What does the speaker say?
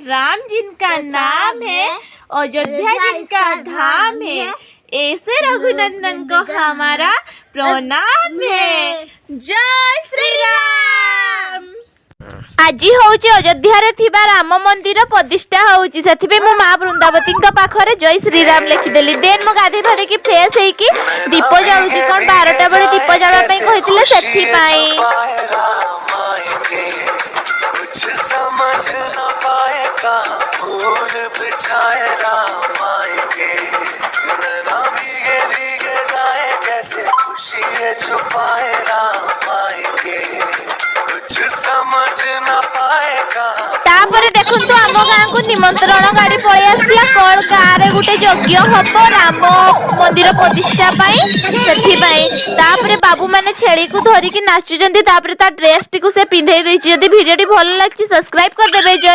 राम जिनका नाम है, अयोध्या जिनका धाम है, ऐसे रघुनंदन को हमारा प्रणाम है। जय श्री राम। आज होउची अयोध्या रे थिबा राम मंदिर प्रतिष्ठा होउची, सेथिबे मो मां वृंदावती पाखरे जय श्री राम लिखिदेली। देन मो गाधे भादे की फ्रेश हेकी दीप जाळुची, कोन 12टा बळे दीप जाळवा पई कहितले सेथि पई। समझ न पाएगा फूल बिछाए राम आएंगे, नैना भीगे भीगे जाए कैसे खुशी छुपाए राम आएंगे, कुछ समझ न पाएगा। तापरे देखंतु आम गाँ को निमंत्रण गाड़ी पळै आसिया, कोन गाँ रे गुटे यज्ञ हबो राम मंदिर प्रतिष्ठा पई, सेथि पई। तापरे बाबू माने छेड़ी को धरी कि नाचुचंदी, तापरे ता ड्रेस टी को से पिंधै दैछि। यदि वीडियो टी भलो लागछि सब्सक्राइब कर देबे। जय